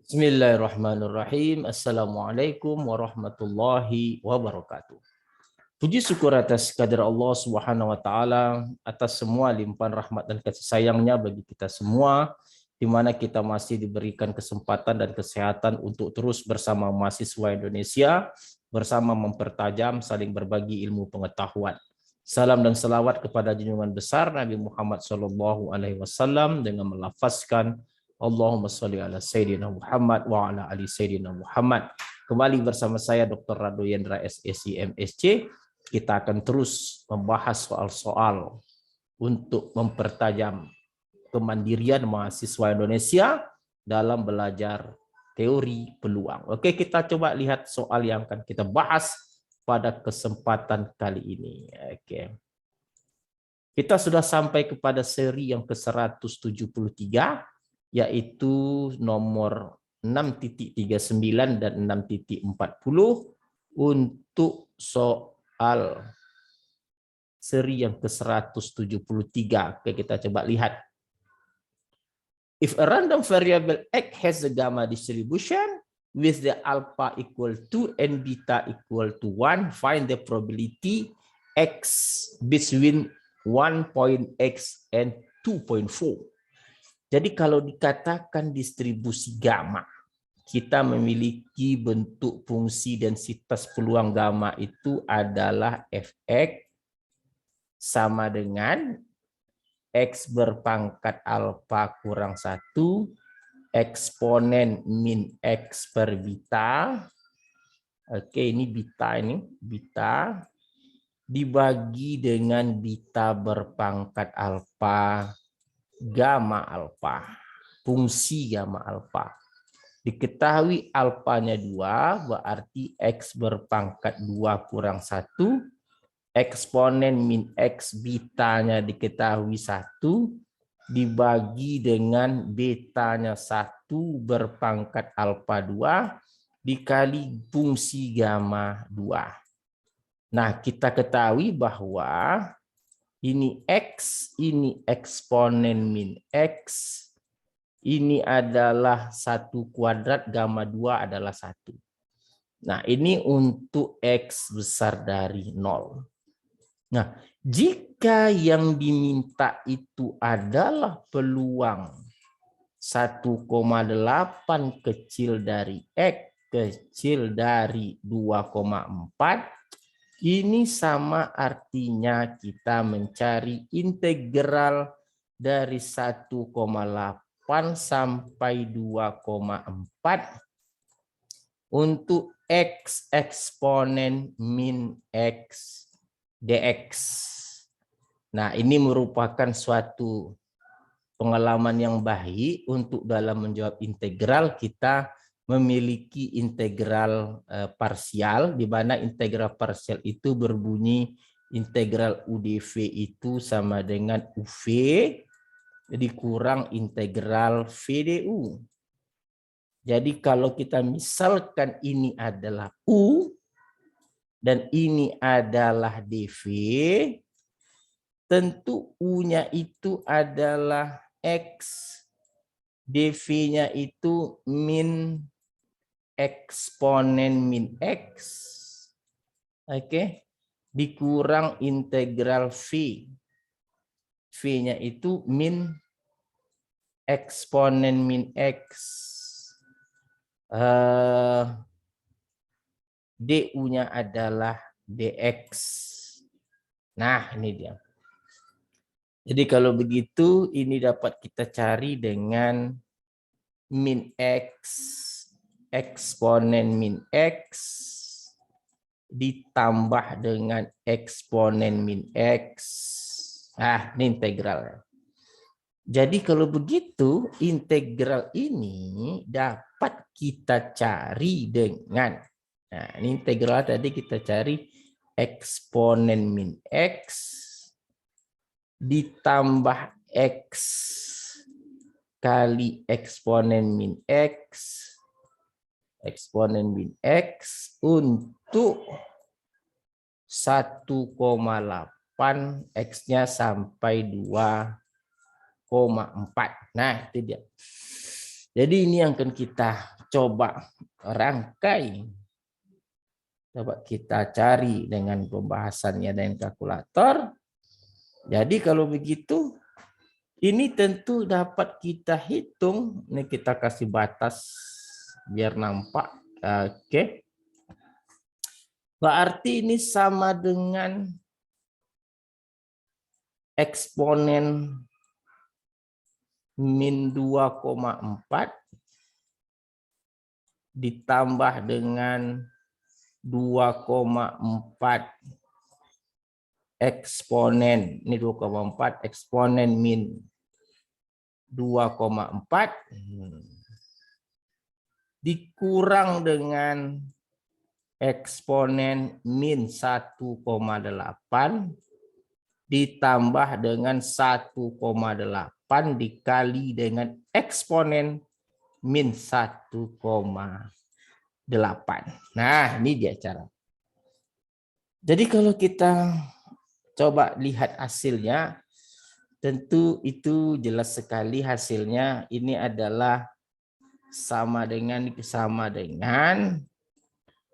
Bismillahirrahmanirrahim. Assalamualaikum warahmatullahi wabarakatuh. Puji syukur atas kehadirat Allah Subhanahu wa taala atas semua limpahan rahmat dan kasih sayangnya bagi kita semua, di mana kita masih diberikan kesempatan dan kesehatan untuk terus bersama mahasiswa Indonesia, bersama mempertajam saling berbagi ilmu pengetahuan. Salam dan salawat kepada junjungan besar Nabi Muhammad SAW dengan melafazkan Allahumma sholli ala Sayyidina Muhammad wa ala ali Sayyidina Muhammad. Kembali bersama saya Dr. Rado Yendra SSC MSc. Kita akan terus membahas soal-soal untuk mempertajam kemandirian mahasiswa Indonesia dalam belajar teori peluang. Oke, kita coba lihat soal yang akan kita bahas pada kesempatan kali ini. Oke. Kita sudah sampai kepada seri yang ke-173, yaitu nomor 6.39 dan 6.40 untuk soal seri yang ke-173. Oke, kita coba lihat. If a random variable x has a gamma distribution with the alpha equal to and beta equal to 1, find the probability x between 1.x and 2.4. Jadi kalau dikatakan distribusi gamma, kita memiliki bentuk fungsi densitas peluang gamma itu adalah fx sama dengan x berpangkat alfa kurang 1 eksponen min x per beta. Oke, ini beta dibagi dengan beta berpangkat alfa gamma alfa, fungsi gamma alfa. Diketahui alfanya 2, berarti x berpangkat 2 kurang 1, eksponen min x betanya diketahui 1, dibagi dengan betanya 1 berpangkat alfa 2, dikali fungsi gamma 2. Nah, kita ketahui bahwa ini x, ini eksponen min x, ini adalah 1 kuadrat, gamma 2 adalah 1. Nah, ini untuk x besar dari 0. Nah, jika yang diminta itu adalah peluang 1,8 kecil dari x kecil dari 2,4, ini sama artinya kita mencari integral dari 1,8 sampai 2,4 untuk x eksponen min x dx. Nah, ini merupakan suatu pengalaman yang baik untuk dalam menjawab integral kita memiliki integral parsial, di mana integral parsial itu berbunyi integral UdV itu sama dengan UV dikurang integral VdU. Jadi kalau kita misalkan ini adalah U dan ini adalah dV, tentu U-nya itu adalah X, dV-nya itu min eksponen min X, oke, dikurang integral V. V-nya itu min eksponen min X. Du-nya adalah dx. Nah, ini dia. Jadi kalau begitu, ini dapat kita cari dengan min X, eksponen min X, ditambah dengan eksponen min X. Nah, ini integralnya. Jadi kalau begitu, integral ini dapat kita cari dengan, nah ini integral tadi kita cari eksponen min X ditambah X kali eksponen min X, eksponen min X untuk 1,8, X-nya sampai 2,4. Nah, itu dia. Jadi ini yang akan kita coba rangkai. Coba kita cari dengan pembahasannya dengan kalkulator. Jadi kalau begitu, ini tentu dapat kita hitung. Ini kita kasih batas biar nampak. Oke. Berarti ini sama dengan eksponen min 2,4 ditambah dengan 2,4 eksponen, ini 2,4 eksponen min 2,4 dikurang dengan eksponen min 1,8 ditambah dengan 1,8 dikali dengan eksponen min 1,8. Nah, ini dia cara. Jadi kalau kita coba lihat hasilnya, tentu itu jelas sekali hasilnya. Ini adalah sama dengan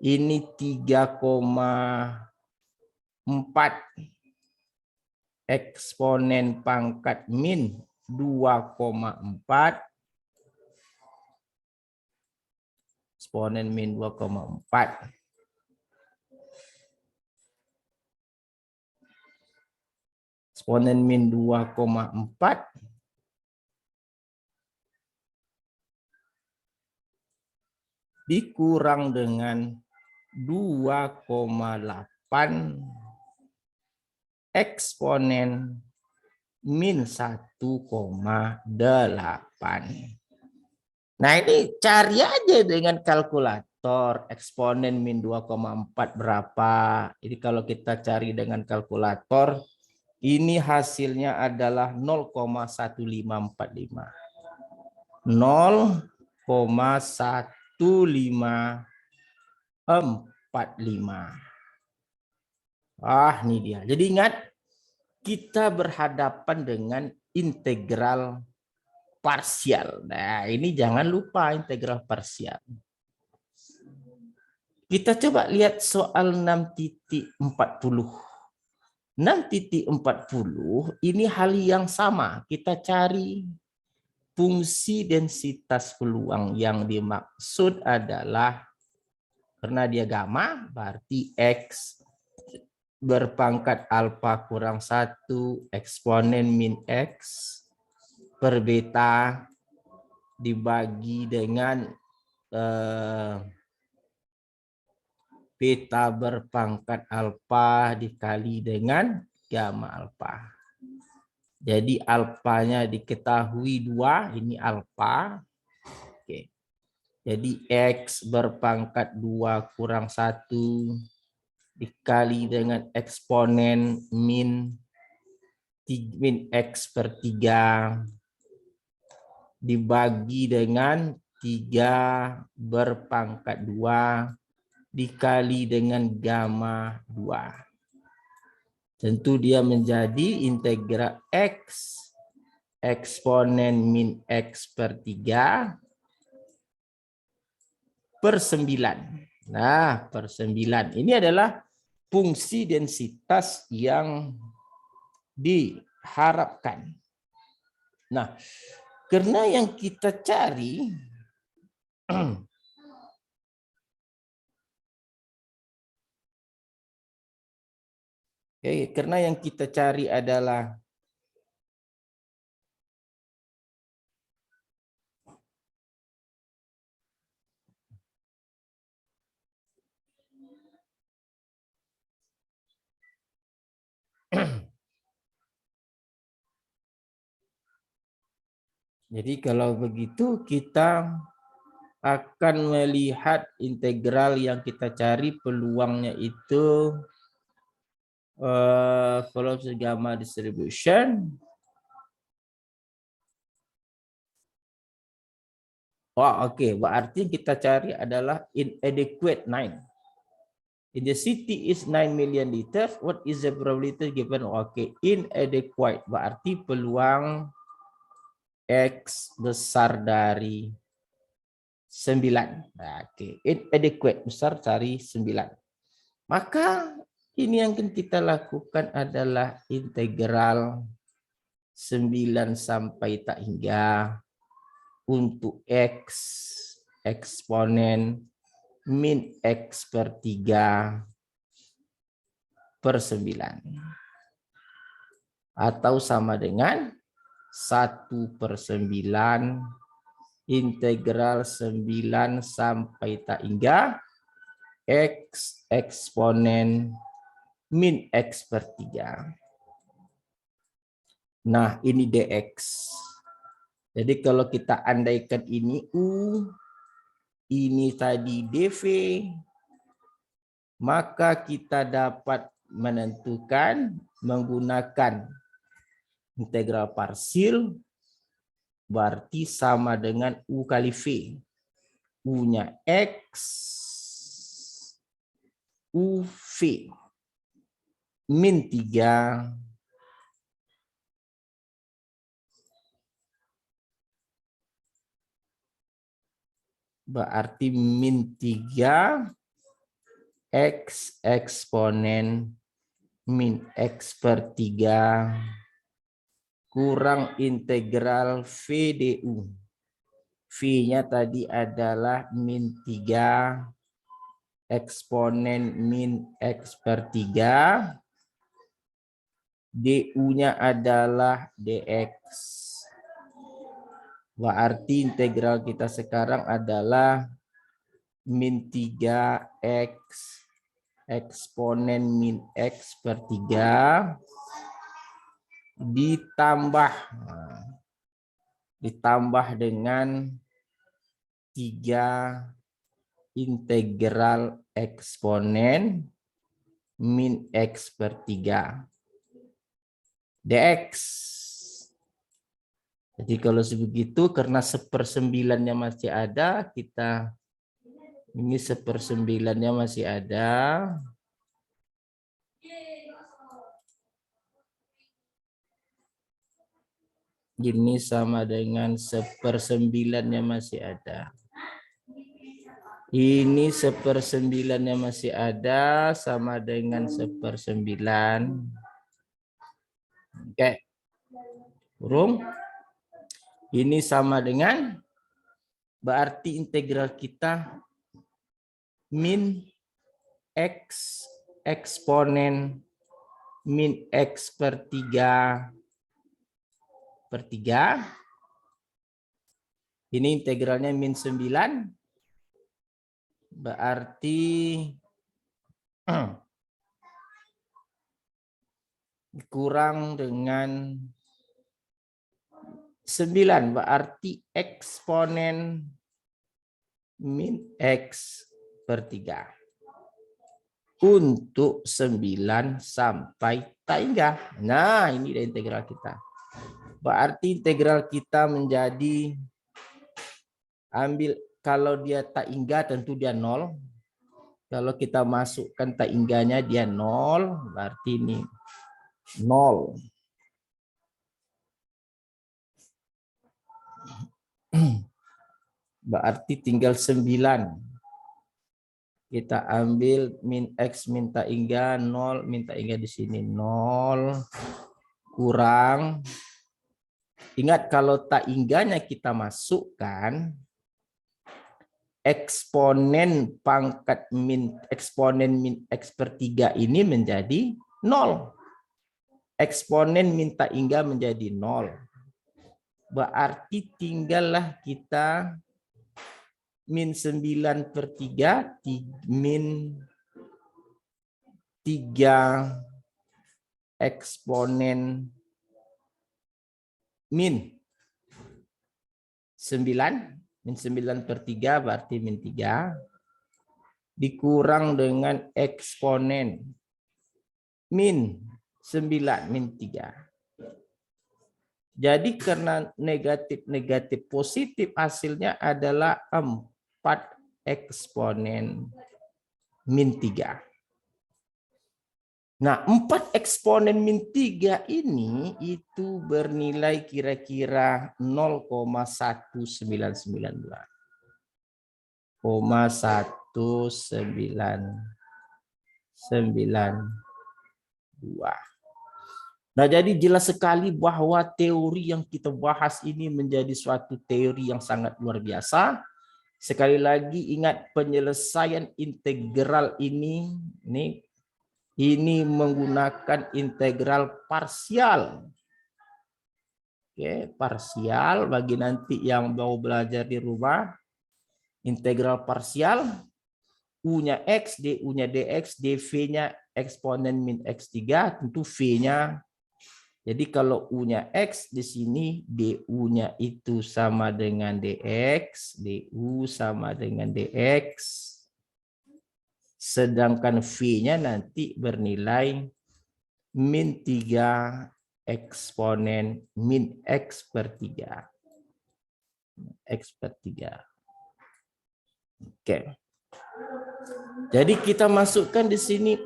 ini 3,4 eksponen pangkat min 2,4 eksponen min 2,4 eksponen min 2,4 dikurang dengan 2,8 eksponen min 1,8. Nah, ini cari aja dengan kalkulator eksponen min 2,4 berapa. Ini kalau kita cari dengan kalkulator, ini hasilnya adalah 0,1545. 0,1545. Ah, ini dia. Jadi ingat, kita berhadapan dengan integral parsial. Nah, ini jangan lupa integral parsial. Kita coba lihat soal 6.40. 6.40 ini hal yang sama. Kita cari fungsi densitas peluang yang dimaksud adalah, karena dia gamma, berarti X berpangkat alfa kurang 1 eksponen min X per beta dibagi dengan beta berpangkat alfa dikali dengan gamma alfa. Jadi alfanya diketahui 2, ini alfa. Oke. Jadi X berpangkat 2 kurang 1 dikali dengan eksponen min X per 3 dibagi dengan 3 berpangkat 2 dikali dengan gamma 2. Tentu dia menjadi integral X eksponen min X per 3 per 9. Nah, per 9. Ini adalah fungsi densitas yang diharapkan. Nah, karena yang kita cari karena yang kita cari adalah jadi kalau begitu kita akan melihat integral yang kita cari peluangnya itu velocity gamma distribution. Oh, oke. Berarti yang kita cari adalah inadequate 9. In the city is 9 million liters. What is the probability given? Oke, inadequate. Berarti peluang X besar dari 9. Nah, oke. Inadequate, besar cari 9. Maka ini yang kita lakukan adalah integral 9 sampai tak hingga untuk X eksponen min X per 3 per 9. Atau sama dengan 1/9 integral 9 sampai tak hingga X eksponen min X per 3. Nah, ini dx. Jadi kalau kita andaikan ini U, ini tadi dv, maka kita dapat menentukan menggunakan integral parsil, berarti sama dengan U kali V. U-nya X, UV, min 3 berarti min 3 X eksponen min X per 3 kurang integral VDU. V-nya tadi adalah min 3 eksponen min X per 3. DU-nya adalah DX. Berarti integral kita sekarang adalah min 3X eksponen min X per 3 ditambah dengan 3 integral eksponen min X per 3 dx. Jadi kalau sebegitu, karena 1/9-nya masih ada, kita ini 1/9-nya masih ada. Ini sama dengan 1/9-nya masih ada. Ini 1/9-nya masih ada, sama dengan 1/9. Oke. Burung. Ini sama dengan, berarti integral kita min X eksponen min X per 3 per 3. Ini integralnya min 9. Berarti kurang dengan 9. Berarti eksponen min X per 3. Untuk 9 sampai tak hingga. Nah, ini dia integral kita. Berarti integral kita menjadi, ambil kalau dia tak hingga tentu dia 0. Kalau kita masukkan tak hingganya dia 0, berarti ini 0. Berarti tinggal 9. Kita ambil min X minta hingga 0, minta hingga di sini 0 kurang. Ingat kalau tak hingganya kita masukkan, eksponen pangkat min eksponen min X per 3 ini menjadi 0. Eksponen minta hingga menjadi 0. Berarti tinggallah kita min 9 per 3 min 3 eksponen min 9. Min 9 per 3 berarti min 3. Dikurang dengan eksponen min 9 min 3. Jadi karena negatif positif hasilnya adalah 4 eksponen min 3. Nah, 4 eksponen min 3 ini itu bernilai kira-kira 0,1992. 0,1992. Nah, jadi jelas sekali bahwa teori yang kita bahas ini menjadi suatu teori yang sangat luar biasa. Sekali lagi ingat, penyelesaian integral ini menggunakan integral parsial. Oke, parsial bagi nanti yang mau belajar di rumah. Integral parsial, U-nya X, DU-nya DX, dV-nya eksponen min X3, tentu V-nya. Jadi kalau U-nya X di sini, DU-nya itu sama dengan DX, DU sama dengan DX. Sedangkan V-nya nanti bernilai min 3 eksponen min X per 3. X per 3. Oke. Jadi kita masukkan di sini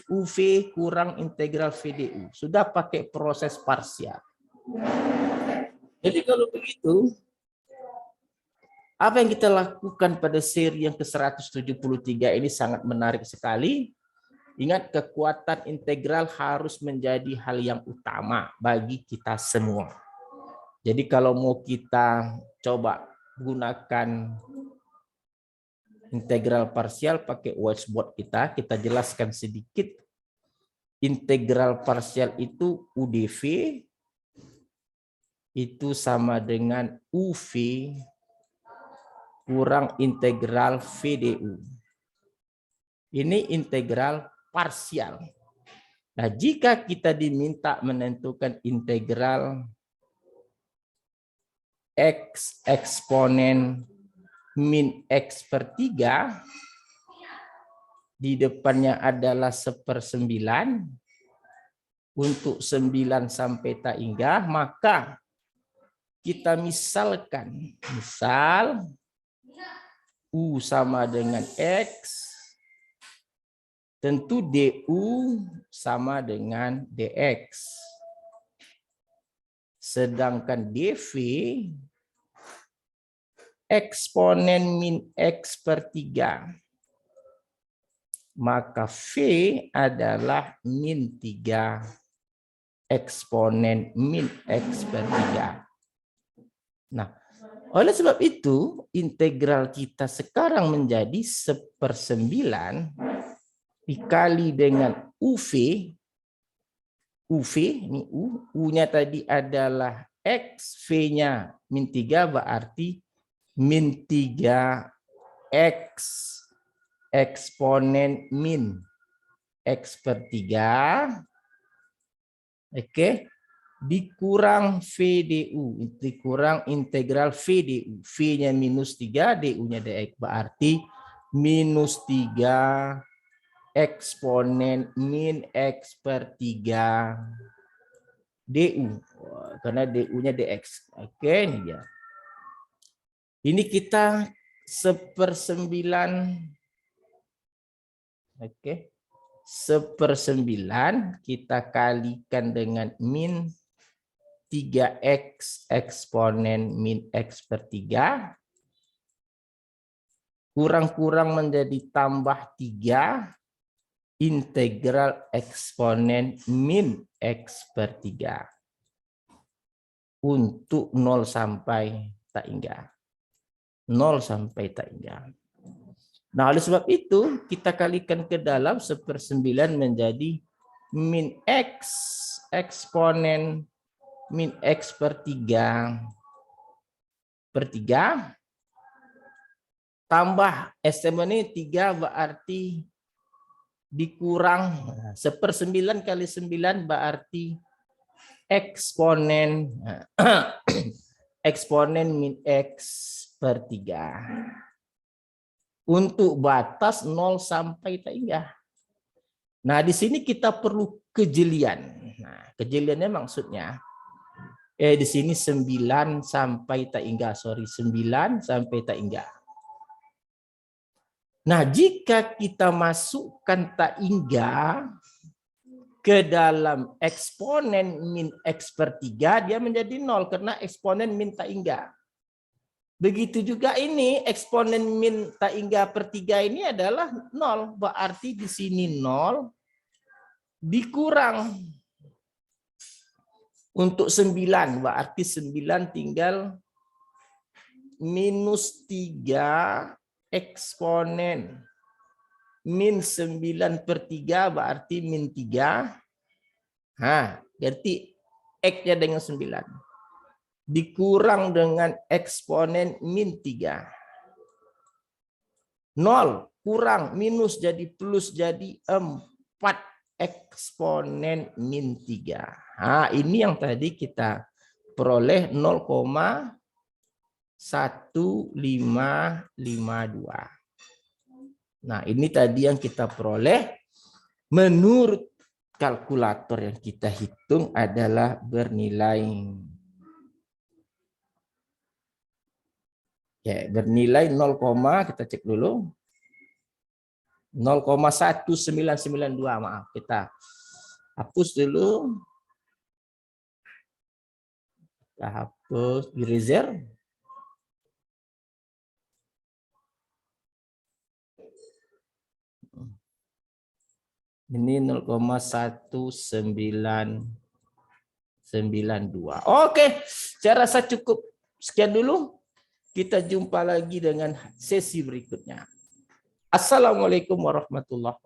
UV kurang integral VDU. Sudah pakai proses parsial. Jadi kalau begitu, apa yang kita lakukan pada seri yang ke-173 ini sangat menarik sekali. Ingat, kekuatan integral harus menjadi hal yang utama bagi kita semua. Jadi kalau mau kita coba gunakan integral parsial pakai whiteboard kita jelaskan sedikit. Integral parsial itu UdV itu sama dengan UV kurang integral VDU. Ini integral parsial. Nah, jika kita diminta menentukan integral X eksponen min X per 3, di depannya adalah 1/9 untuk 9 sampai tak hingga, maka kita misalkan, misal U sama dengan X, tentu DU sama dengan DX. Sedangkan DV eksponen min X per 3. Maka V adalah min 3 eksponen min X per 3. Nah, oleh sebab itu, integral kita sekarang menjadi 1/9 dikali dengan UV. UV, ini U-nya tadi adalah X, V-nya min 3, berarti min 3X eksponen min X per 3. Oke. Dikurang VDU, dikurang integral VDU. V-nya minus 3, DU-nya DX. Berarti minus 3 eksponen min X per 3 DU. Karena DU-nya DX. Oke, ini dia. Ini kita 1/9. Oke. 1/9 kita kalikan dengan min 3X eksponen min X per 3. Kurang-kurang menjadi tambah 3 integral eksponen min X per 3. Untuk 0 sampai tak hingga. 0 sampai tak hingga. Nah, oleh sebab itu kita kalikan ke dalam 1/9 menjadi min X eksponen min X per 3 tambah eksponen ini 3, berarti dikurang 1/9 kali 9 berarti eksponen eksponen min X per 3. Untuk batas 0 sampai tak hingga. Nah, di sini kita perlu kejelian. Nah, kejeliannya maksudnya di sini 9 sampai tak hingga, 9 sampai tak hingga. Nah, jika kita masukkan tak hingga ke dalam eksponen min X per 3, dia menjadi 0 karena eksponen min tak hingga. Begitu juga ini eksponen min tak hingga per 3 ini adalah 0. Berarti di sini 0 dikurang untuk 9. Berarti 9 tinggal minus 3 eksponen. Min 9 per 3 berarti min 3. Berarti X-nya dengan 9. Dikurang dengan eksponen min 3. 0 kurang minus jadi plus jadi 4 eksponen min 3. Ini yang tadi kita peroleh 0,1552. Nah, ini tadi yang kita peroleh menurut kalkulator yang kita hitung adalah bernilai bernilai 0, kita cek dulu 0,1992. Maaf, kita hapus dulu. Kita hapus di reserve. Ini 0,1992. Oke, saya rasa cukup sekian dulu. Kita jumpa lagi dengan sesi berikutnya. Assalamualaikum warahmatullahi wabarakatuh.